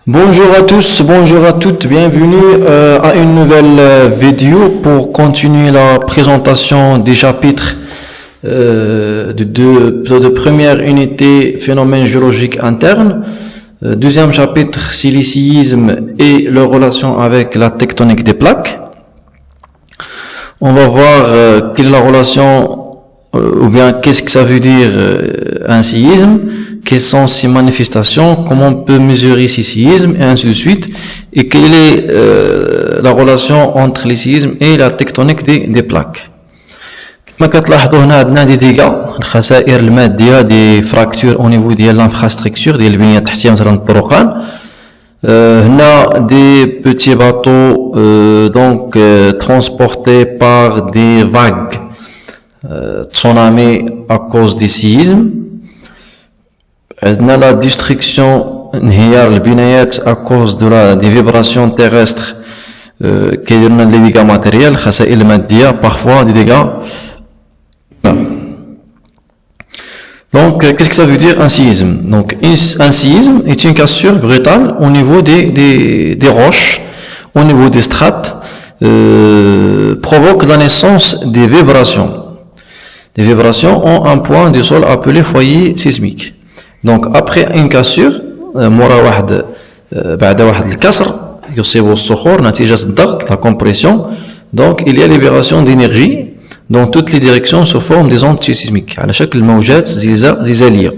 Bonjour à tous, bonjour à toutes, bienvenue à une nouvelle vidéo pour continuer la présentation des chapitres de première unité phénomènes géologiques internes. Deuxième chapitre, siliciisme et leur relation avec la tectonique des plaques. On va voir quelle est la relation ou bien qu'est-ce que ça veut dire un séisme, quelles sont ses manifestations, comment on peut mesurer ces séismes et ainsi de suite, et quelle est la relation entre les séismes et la tectonique des plaques. كما كتلاحظوا هنا عندنا دي ديغا الخسائر الماديه دي فراكتور او نيفو ديال لانفراستركتور ديال البنيه التحتيه مثلا الطرقان هنا دي بوتي باطو دونك transportés par des vagues tsunami à cause des séismes. عندنا la destruction انهيار البنايات à cause des vibrations terrestres كيدير لنا لي ديغا ماتيريال الخسائر الماديه parfois des dégâts. Donc, qu'est-ce que ça veut dire un séisme? Donc, un séisme est une cassure brutale au niveau des roches, au niveau des strates, provoque la naissance des vibrations. Les vibrations ont un point du sol appelé foyer sismique. Donc, après une cassure, بعد واحد الكسر يصيب الصخور نتيجة الضغط la compression. Donc, il y a libération d'énergie dans toutes les directions sous forme des ondes sismiques على شكل موجات زلزالية.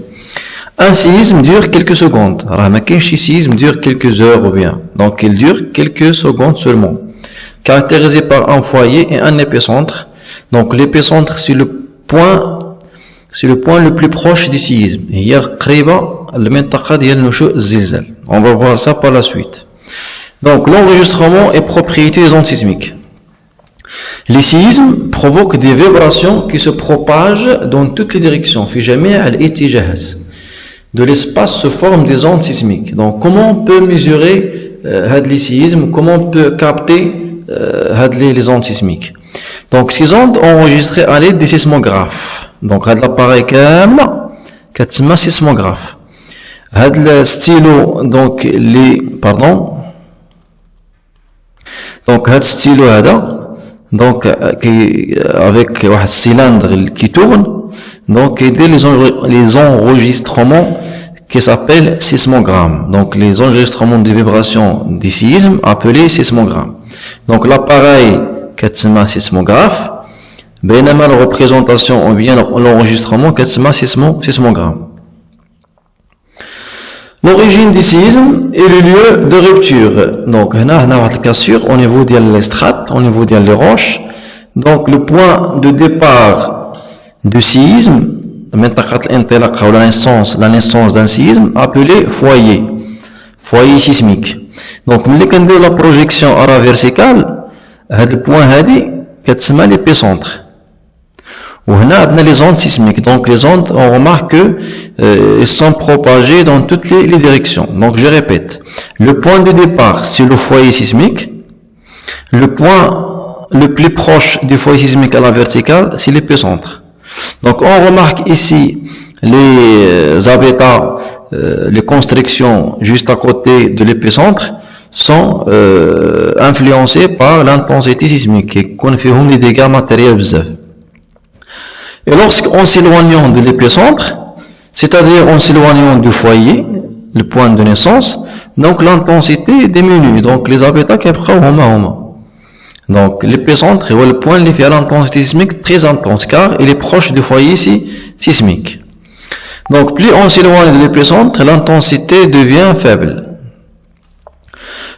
Un séisme dure quelques secondes. راه ما كاينش شي séisme dure quelques heures ou bien. Donc il dure quelques secondes seulement. Caractérisé par un foyer et un épicentre. Donc l'épicentre c'est le point le plus proche du séisme. هي قريبة المنطقة ديال نشوء الزلزال. On va voir ça par la suite. Donc l'enregistrement et propriété des ondes sismiques. Les séismes provoquent des vibrations qui se propagent dans toutes les directions. في جميع الاتجاهات. De l'espace se forment des ondes sismiques. Donc, comment on peut mesurer les séismes? Comment on peut capter les ondes sismiques? Donc, ces ondes enregistrées à l'aide des sismographes. Donc, l'appareil كتسمى sismographe. Le stylo, donc ce stylo donc avec un cylindre qui tourne, donc il y a les enregistrements qui s'appellent sismogrammes. Donc les enregistrements des vibrations des séismes appelés sismogrammes. Donc l'appareil كتسمى sismographe, بينما la représentation ou bien l'enregistrement كتسمى sismogramme. L'origine des séismes est le lieu de rupture. Donc, on a une cassure au niveau des strates, au niveau des roches. Donc, le point de départ du séisme, la naissance d'un séisme, appelé foyer sismique. Donc, quand on a la projection à la verticale, le point est l'épicentre. On a les ondes sismiques. Donc les ondes, on remarque qu'elles sont propagées dans toutes les directions. Donc je répète, le point de départ c'est le foyer sismique. Le point le plus proche du foyer sismique à la verticale c'est l'épicentre. Donc on remarque ici les habitats, les constructions juste à côté de l'épicentre sont influencés par l'intensité sismique et confirment les dégâts matériels. Et lorsqu'on s'éloigne de l'épicentre, c'est-à-dire en s'éloignant du foyer, le point de naissance, donc l'intensité diminue. Donc les habitats qui homa. Donc l'épicentre est le point qui fait l'intensité sismique très intense car il est proche du foyer sismique. Donc plus on s'éloigne de l'épicentre, l'intensité devient faible.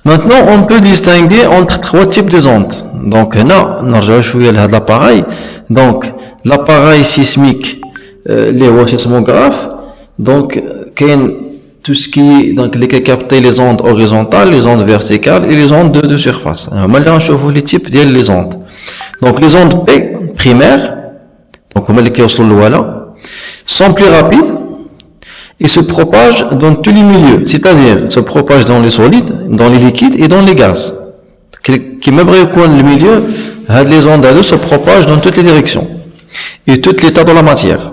Maintenant, on peut distinguer entre trois types de ondes. Donc là, l'appareil. Donc l'appareil sismique, les sismographes, donc tout ce qui est capté les ondes horizontales, les ondes verticales et les ondes de surface. Maintenant, je vous les types des ondes. Donc les ondes P primaires, donc sont plus rapides et se propagent dans tous les milieux, c'est-à-dire se propagent dans les solides, dans les liquides et dans les gaz. Qui même le milieu, les ondes se propagent dans toutes les directions et tout l'état de la matière.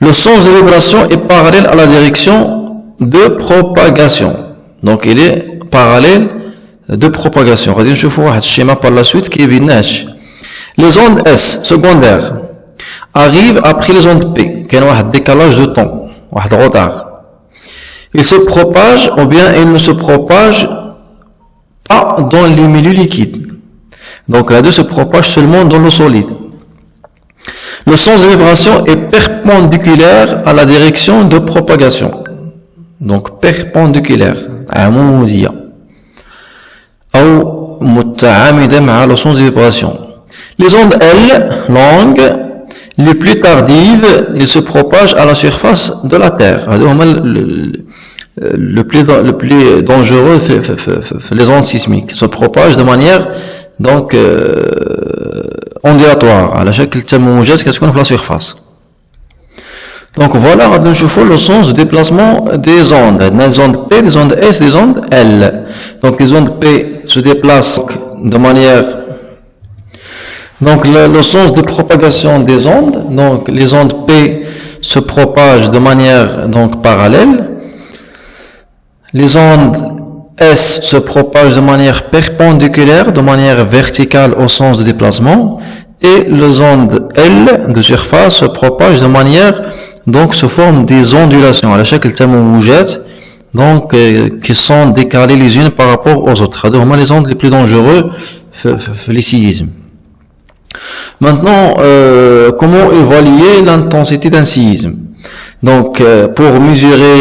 Le sens de vibration est parallèle à la direction de propagation. Donc il est parallèle de propagation. غادي نشوفوا واحد الشيما par la suite كيبيناش. Les ondes S secondaires arrivent après les ondes P. كاين واحد décalage de temps, واحد retard. Ils se propagent ou bien ils ne se propagent pas dans les milieux liquides. Donc les deux se propagent seulement dans l'eau solide. Le sens de vibration est perpendiculaire à la direction de propagation. Donc perpendiculaire, عمودية أو متعامدة مع le sens de vibration. Les ondes L longues, les plus tardives, ils se propagent à la surface de la Terre. Le plus dangereux, les ondes sismiques se propagent de manière donc ondulatoire, à la شكل تموجات كتكون في la surface. Donc voilà, غادي نشوفوا le sens de déplacement des ondes. Les ondes P, les ondes S, les ondes L. Donc les ondes P se déplacent de manière. Donc le sens de propagation des ondes. Donc les ondes P se propagent de manière donc parallèle. Les ondes S se propagent de manière perpendiculaire, de manière verticale au sens de déplacement. Et les ondes L de surface se propagent de manière donc se forment des ondulations à la شكل تموجات donc qui sont décalées les unes par rapport aux autres. C'est les ondes les plus dangereuses les séismes. Maintenant, comment évaluer l'intensité d'un séisme? Donc, pour mesurer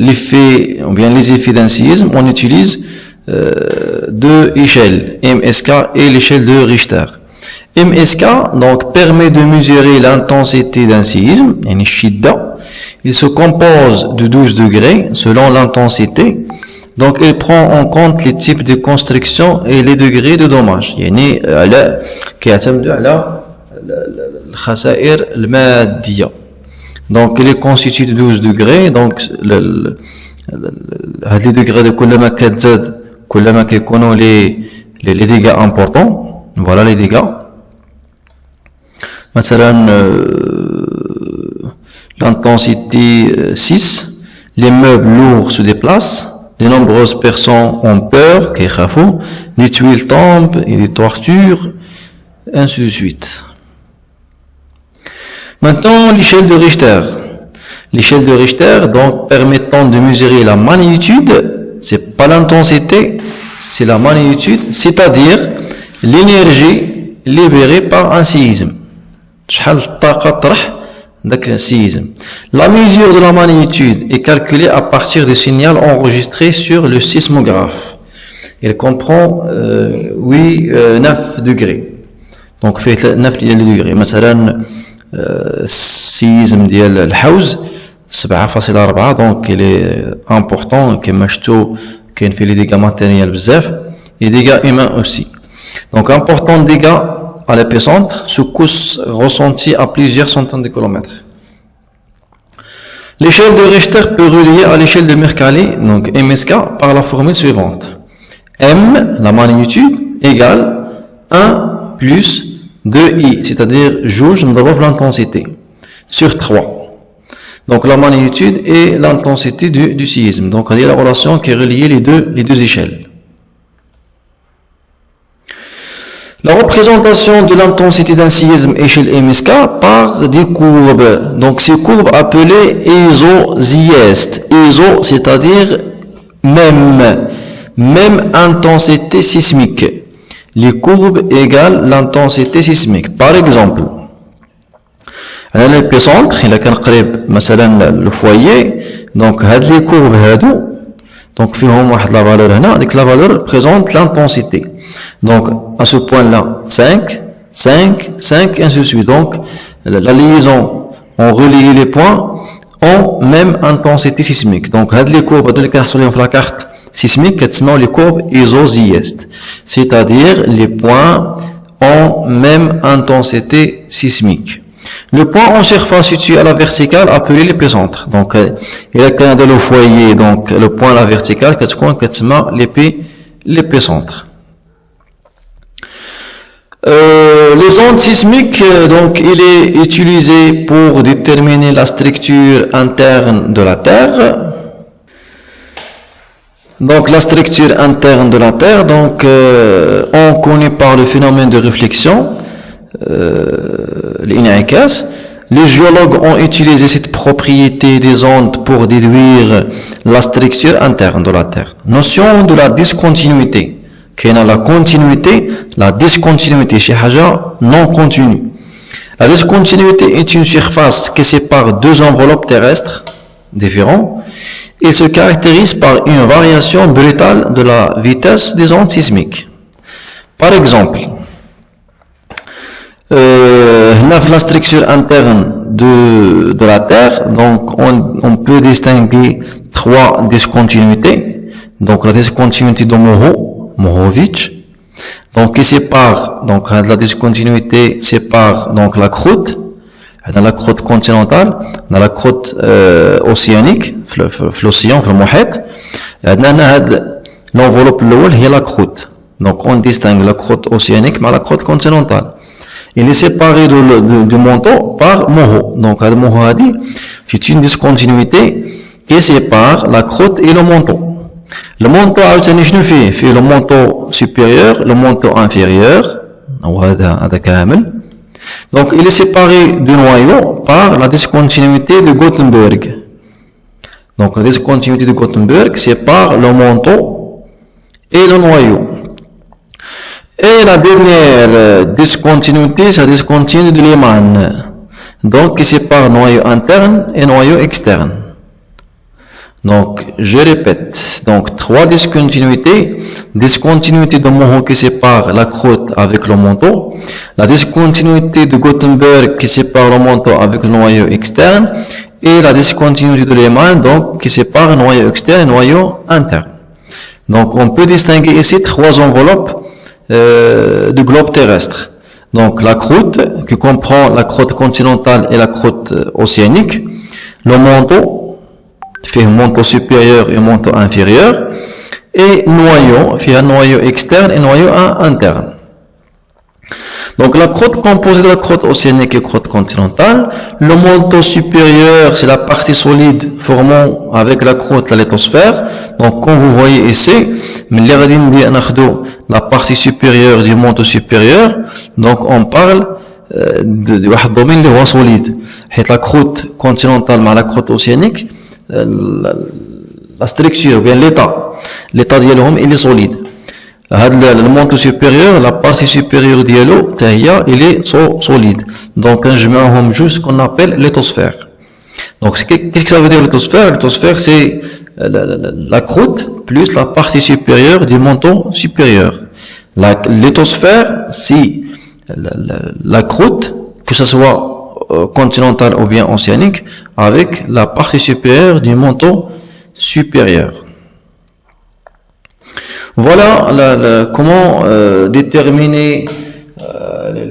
l'effet ou bien les effets d'un séisme, on utilise deux échelles, MSK et l'échelle de Richter. MSK donc permet de mesurer l'intensité d'un séisme, il se compose de 12 degrés selon l'intensité. Donc il prend en compte les types de construction et les degrés de dommage. يعني كيعتمد على الخسائر المادية. Donc il est constitué de 12 degrés. Donc هاد les degrés de كل ما كتزاد كل ما كيكونوا les dégâts importants. Voilà les dégâts. مثلا l'intensité 6, les meubles lourds se déplacent, de nombreuses personnes ont peur, des tuiles tombent et des toitures, ainsi de suite. Maintenant l'échelle de Richter. L'échelle de Richter donc permettant de mesurer la magnitude, c'est pas l'intensité, c'est la magnitude, c'est-à-dire l'énergie libérée par un séisme. La mesure de la magnitude est calculée à partir du signal enregistré sur le sismographe. Il comprend 9 degrés. Donc fait 9 degrés. مثلا السيزم ديال الحوز 7.4 donc il est important كما شفتوا كاين فيه لي ديغا ماتيريال بزاف et dégâts humains aussi. Donc important dégâts à l'épicentre, secousse ressentie à plusieurs centaines de kilomètres. L'échelle de Richter peut relier à l'échelle de Mercalli, donc MSK, par la formule suivante. M, la magnitude, égale 1 plus 2I, c'est-à-dire jauge de l'intensité, sur 3. Donc la magnitude et l'intensité du séisme. Donc il y a la relation qui relie les deux échelles. La représentation de l'intensité d'un séisme échelle MSK par des courbes. Donc ces courbes appelées ISO-ZIEST. ISO, c'est-à-dire même intensité sismique. Les courbes égale l'intensité sismique. Par exemple, à l'épicentre, il y a le foyer. Donc les courbes هادو donc فيهم واحد la valeur هنا. Donc la valeur présente l'intensité. Donc à ce point-là 5, 5, 5, ainsi de suite. Donc la liaison, on relie les points en même intensité sismique. Donc les courbes اللي كنحصلوا في la carte sismique كتسموا les courbes ISO-ZIEST, c'est-à-dire les points en même intensité sismique. Le point en surface situé à la verticale appelé l'épicentre. Donc il y a qu'un de le foyer, donc le point à la verticale كتسمى l'épicentre. Les ondes sismiques, donc il est utilisé pour déterminer la structure interne de la Terre. Donc la structure interne de la Terre, donc on connaît par le phénomène de réflexion, l'in'ikās. Les géologues ont utilisé cette propriété des ondes pour déduire la structure interne de la Terre. Notion de la discontinuité. Qu'il y a la continuité, la discontinuité, chez Haja non continue. La discontinuité est une surface qui sépare deux enveloppes terrestres différentes et se caractérise par une variation brutale de la vitesse des ondes sismiques. Par exemple, la structure interne de la Terre, donc on peut distinguer trois discontinuités. Donc la discontinuité de Mohovitch, donc qui sépare, donc la discontinuité sépare donc la croûte, dans la croûte continentale, dans la croûte océanique, l'océan, le Mohit, l'enveloppe l'eau, il y a la croûte. Donc on distingue la croûte océanique mais la croûte continentale. Il est séparé du manteau par Moho. Donc le Moho a dit, c'est une discontinuité qui sépare la croûte et le manteau. Le manteau a fait le manteau supérieur, le manteau inférieur. Donc, il est séparé du noyau par la discontinuité de Gutenberg. Donc, la discontinuité de Gutenberg sépare le manteau et le noyau. Et la dernière discontinuité, c'est la discontinuité de Lyman. Donc, qui sépare noyau interne et noyau externe. Donc, je répète. Donc, trois discontinuités. Discontinuité de Moho qui sépare la croûte avec le manteau. La discontinuité de Gutenberg qui sépare le manteau avec le noyau externe. Et la discontinuité de Lyman, donc, qui sépare le noyau externe et le noyau interne. Donc, on peut distinguer ici trois enveloppes du globe terrestre. Donc, la croûte, qui comprend la croûte continentale et la croûte océanique. Le manteau, fait un manteau supérieur et un manteau inférieur, et noyau, fait un noyau externe et un noyau interne. Donc la croûte composée de la croûte océanique et croûte continentale, le manteau supérieur, c'est la partie solide formant avec la croûte la lithosphère. Donc comme vous voyez ici, la partie supérieure du manteau supérieur, donc on parle de un domaine qui est solide. La croûte continentale mais la croûte océanique, la structure, bien l'état ديالهم il est solide. Le manteau supérieur, la partie supérieure dialo, il est solide. Donc je mets juste ce qu'on appelle lithosphère. Donc qu'est-ce que ça veut dire lithosphère? Lithosphère c'est la croûte plus la partie supérieure du manteau supérieur. La lithosphère, si la croûte, que ce soit continentale ou bien océanique, avec la partie supérieure du manteau supérieur. Voilà comment déterminer,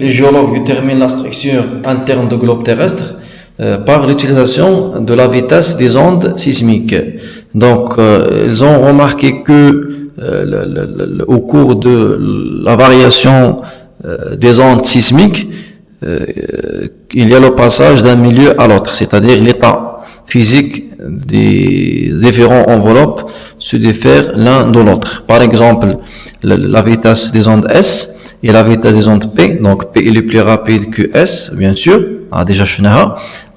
les géologues déterminent la structure interne du globe terrestre par l'utilisation de la vitesse des ondes sismiques. Donc, ils ont remarqué que au cours de la variation des ondes sismiques, il y a le passage d'un milieu à l'autre, c'est-à-dire l'état physique des différents enveloppes se diffère l'un de l'autre. Par exemple, la vitesse des ondes S et la vitesse des ondes P. Donc P est plus rapide que S, bien sûr. Déjà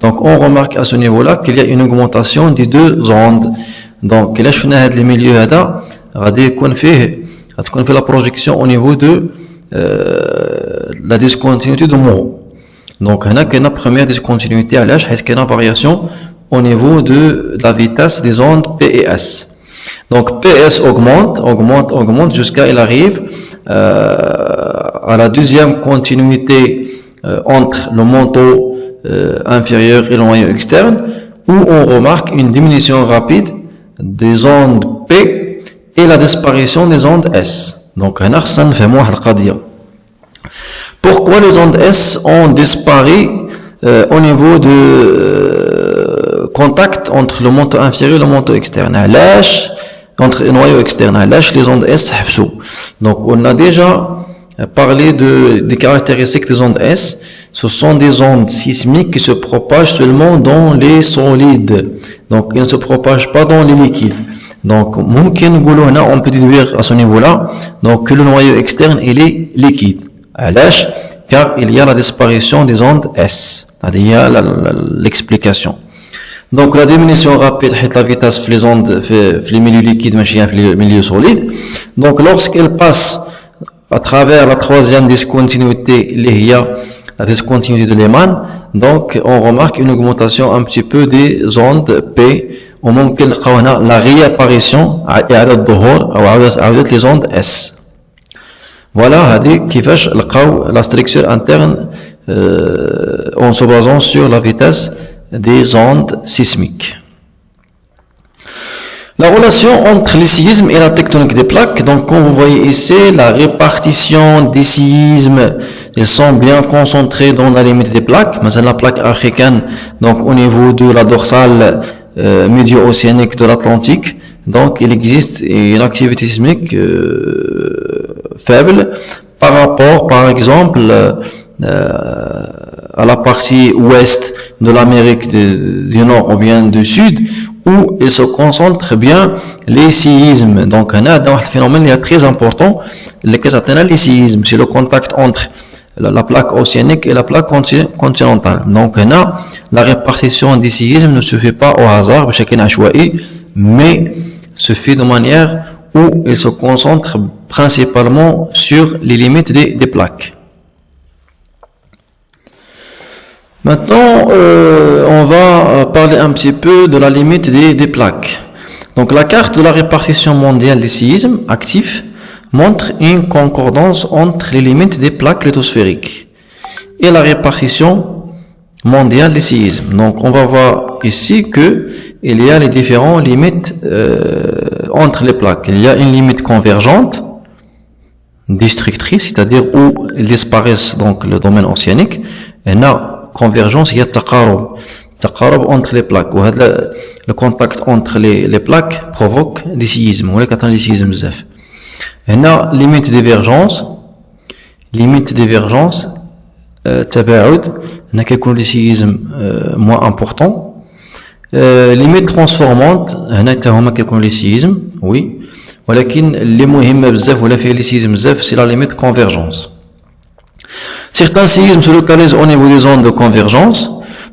donc on remarque à ce niveau-là qu'il y a une augmentation des deux ondes. Donc là je les milieux هذا غادي يكون فيه la projection au niveau de la discontinuité de Moho. Donc هنا كاينه première discontinuité علاش حيت كاينه variation au niveau de la vitesse des ondes P et S. Donc PS augmente jusqu'à il arrive à la deuxième continuité entre le manteau inférieur et le noyau externe, où on remarque une diminution rapide des ondes P et la disparition des ondes S. Donc pourquoi les ondes S ont disparu au niveau de contact entre le manteau inférieur et le manteau externe? Entre le noyau externe, les ondes S. Donc on a déjà parlé des caractéristiques des ondes S. Ce sont des ondes sismiques qui se propagent seulement dans les solides. Donc ils ne se propagent pas dans les liquides. Donc, on peut déduire à ce niveau-là donc, que le noyau externe il est liquide. Car il y a la disparition des ondes S. Il y a l'explication. Donc, la diminution rapide de la vitesse les ondes, les milieux liquides, les milieux solides. Donc, lorsqu'elle passe à travers la troisième discontinuité, la discontinuité de Lehmann, donc on remarque une augmentation un petit peu des ondes P au moment qu'elle a la réapparition des ondes S. Voilà qui fait la structure interne en se basant sur la vitesse des ondes sismiques. La relation entre les séismes et la tectonique des plaques, donc comme vous voyez ici, la répartition des séismes, ils sont bien concentrés dans la limite des plaques. Maintenant, la plaque africaine, donc au niveau de la dorsale médio-océanique de l'Atlantique, donc il existe une activité sismique faible par rapport, par exemple, à la partie ouest de l'Amérique du Nord ou bien du Sud, où il se concentre bien les séismes. Donc, on a un phénomène très important, les séismes, c'est le contact entre la plaque océanique et la plaque continentale. Donc, on a la répartition des séismes ne se fait pas au hasard, mais se fait de manière où il se concentre principalement sur les limites des plaques. Maintenant, on va parler un petit peu de la limite des plaques. Donc, la carte de la répartition mondiale des séismes actifs montre une concordance entre les limites des plaques lithosphériques et la répartition mondiale des séismes. Donc, on va voir ici que il y a les différentes limites entre les plaques. Il y a une limite convergente, destructrice, c'est-à-dire où ils disparaissent donc le domaine océanique. Et là, convergence, il y a taqarub entre les plaques. Le contact entre les plaques provoque des séismes. On a des séismes bzaf. Il y a limite divergence, tabaoud, on a des séismes moins importants. Limite transformante, on a des séismes, oui. ولكن اللي مهم بزاف ولا فيه les séismes بزاف, c'est la limite convergence. Certains séismes se localisent au niveau des zones de convergence,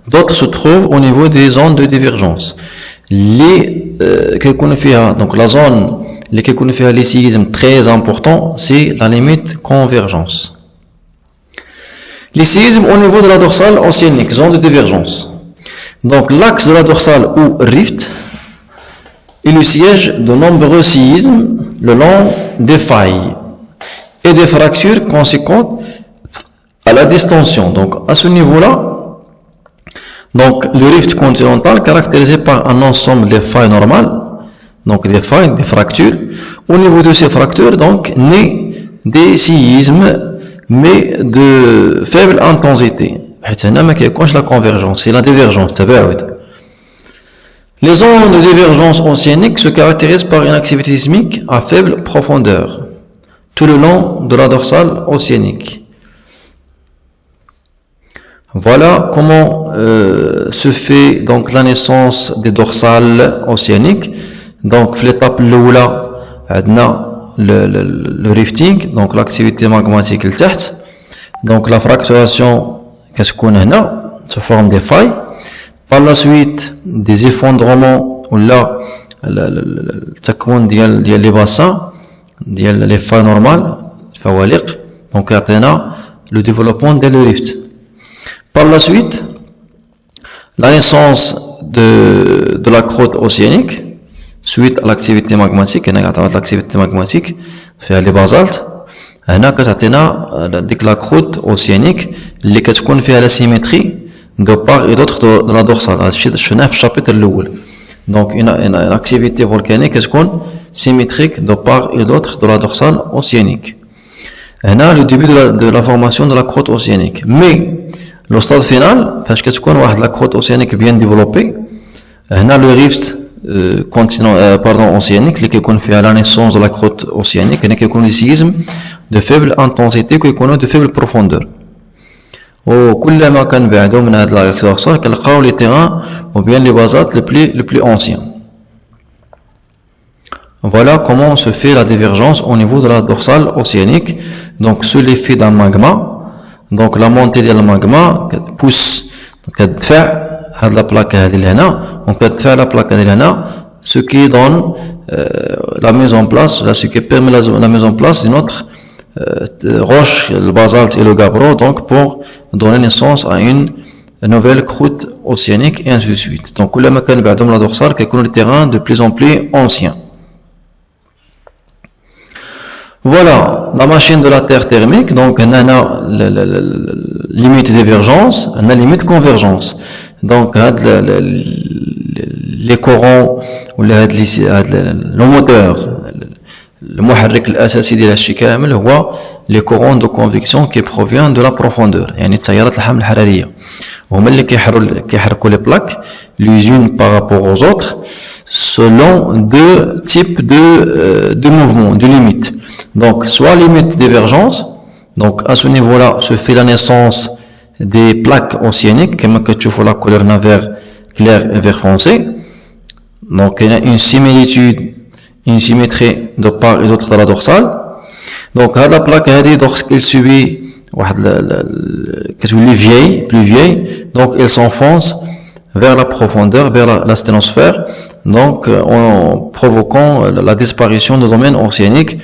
d'autres se trouvent au niveau des zones de divergence. Donc la zone les séismes très importants, c'est la limite convergence. Les séismes au niveau de la dorsale océanique, zone de divergence. Donc l'axe de la dorsale ou rift est le siège de nombreux séismes le long des failles et des fractures conséquentes à la distension. Donc, à ce niveau-là, donc, le rift continental caractérisé par un ensemble de failles normales, donc des failles, des fractures. Au niveau de ces fractures, donc, naît des séismes, mais de faible intensité. La convergence, c'est la divergence. Les zones de divergence océanique se caractérisent par une activité sismique à faible profondeur, tout le long de la dorsale océanique. Voilà comment se fait donc la naissance des dorsales océaniques. Donc, l'étape l'oula, le rifting, donc l'activité magmatique le tête. Donc, la fracturation, qu'est-ce qu'on a là, se forme des failles. Par la suite, des effondrements ou là, le takoun les bassins, les failles normales, donc, le développement de le rift. Par la suite, la naissance de la croûte océanique, suite à l'activité magmatique, l'activité magmatique, fait les basaltes, la croûte océanique, qui fait la symétrie de part et d'autre de la dorsale. Chapitre donc, une activité volcanique symétrique de part et d'autre de la dorsale océanique. Le début de la formation de la croûte océanique. Mais, le stade final, la croûte océanique bien développée, le rift océanique, qui fait la naissance de la croûte océanique, qui connaît des séismes de faible intensité, qui connaît de faible profondeur. وكلما كان بعدوا من هذا الاكسورسون كنلقاو les terrains ou bien les basaltes les plus anciens. Voilà comment se fait la divergence au niveau de la dorsale océanique. Donc, sous l'effet d'un magma, donc la montée de la magma pousse, la plaque la plaque ce qui donne la mise en place, ce qui permet la mise en place d'une autre roche, le basalte et le gabbro, donc pour donner naissance à une nouvelle croûte océanique et ainsi de suite. Donc, la dorsale qui est le terrain de plus en plus ancien. Voilà la machine de la Terre thermique. Donc, on a la limite divergence, on a la limite convergence. Donc, les courants ou le moteur, le محرك الأساسي ديال هادشي كامل هو les courants de convection qui proviennent de la profondeur. يعني تيارات الحمل الحرارية هما اللي كيحركوا les plaques les unes par rapport aux autres selon deux types de mouvements, de limites. Donc, soit limite divergence, donc à ce niveau-là se fait la naissance des plaques océaniques, comme tu vois la couleur vert clair et vert foncé. Donc, il y a une similitude, une symétrie de part et d'autre de la dorsale. Donc, la plaque, lorsqu'elle subit plus vieille, donc elle s'enfonce vers la profondeur, vers la sténosphère, donc en provoquant la disparition du domaine océanique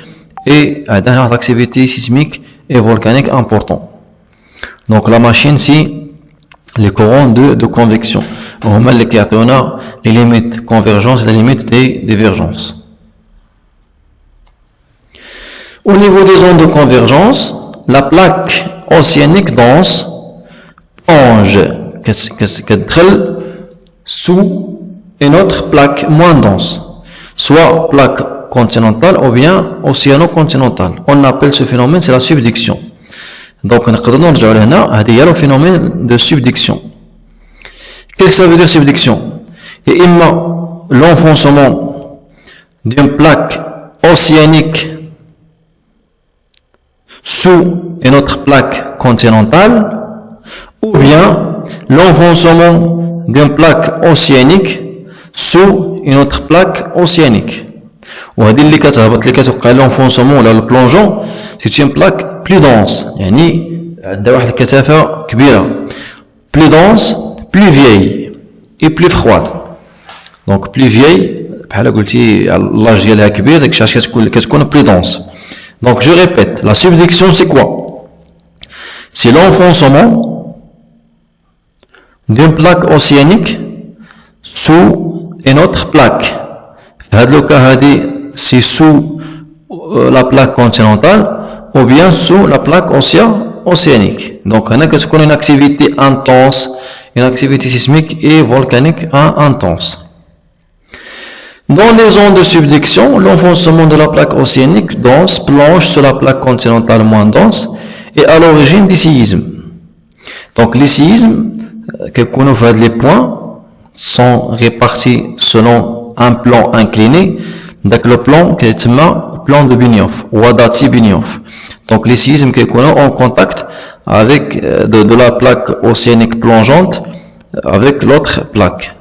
et d'une activité sismique et volcanique importante. Donc la machine, c'est les courants de convection. On a les limites convergence et les limites des divergences. Au niveau des ondes de convergence, la plaque océanique dense plonge sous une autre plaque moins dense, soit plaque continentale ou bien océano-continentale. On appelle ce phénomène, c'est la subduction. Donc, on a le phénomène de subduction. Qu'est-ce que ça veut dire subduction? Et l'enfoncement d'une plaque océanique sous une autre plaque continentale, ou bien l'enfoncement d'une plaque océanique sous une autre plaque océanique. وهذه اللي كتوقع l'enfoncement ولا le plongeon, c'est une plaque plus dense, يعني عندها واحد الكثافة كبيرة, plus dense, plus vieille et plus froide. Donc plus vieille بحال قلتي l'âge ديالها كبير, داك الشيء كتكون plus dense. Donc je répète, la subduction c'est quoi? C'est l'enfoncement d'une plaque océanique sous une autre plaque. C'est sous la plaque continentale ou bien sous la plaque océanique. Donc, on a une activité intense, une activité sismique et volcanique intense. Dans les zones de subduction, l'enfoncement de la plaque océanique dense plonge sur la plaque continentale moins dense et à l'origine des séismes. Donc, les séismes, les points sont répartis selon un plan incliné. Donc, le plan qui est le plan de Benioff, ou Wadati Benioff. Donc, les séismes qui sont en contact avec de la plaque océanique plongeante avec l'autre plaque.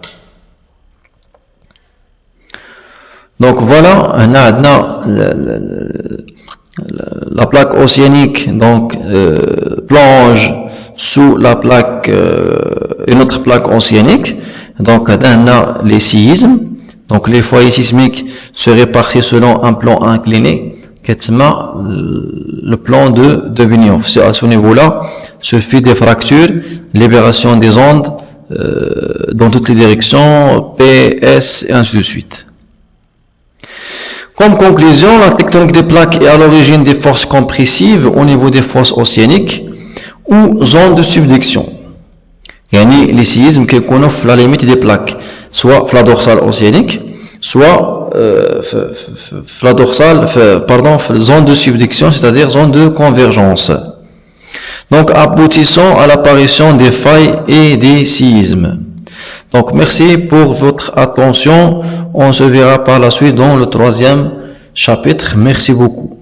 Donc, voilà, on a la plaque océanique, donc, plonge sous la plaque, une autre plaque océanique. Donc, on a les séismes. Donc, les foyers sismiques se répartissent selon un plan incliné, qui est le plan de Benioff. C'est à ce niveau-là, se fait des fractures, libération des ondes, dans toutes les directions, P, S, et ainsi de suite. Comme conclusion, la tectonique des plaques est à l'origine des forces compressives au niveau des forces océaniques ou zones de subduction. يعني les séismes qui connaissent la limite des plaques, soit la dorsale océanique, soit la dorsale, zone de subduction, c'est-à-dire zone de convergence. Donc, aboutissant à l'apparition des failles et des séismes. Donc, merci pour votre attention. On se verra par la suite dans le 3e chapitre. Merci beaucoup.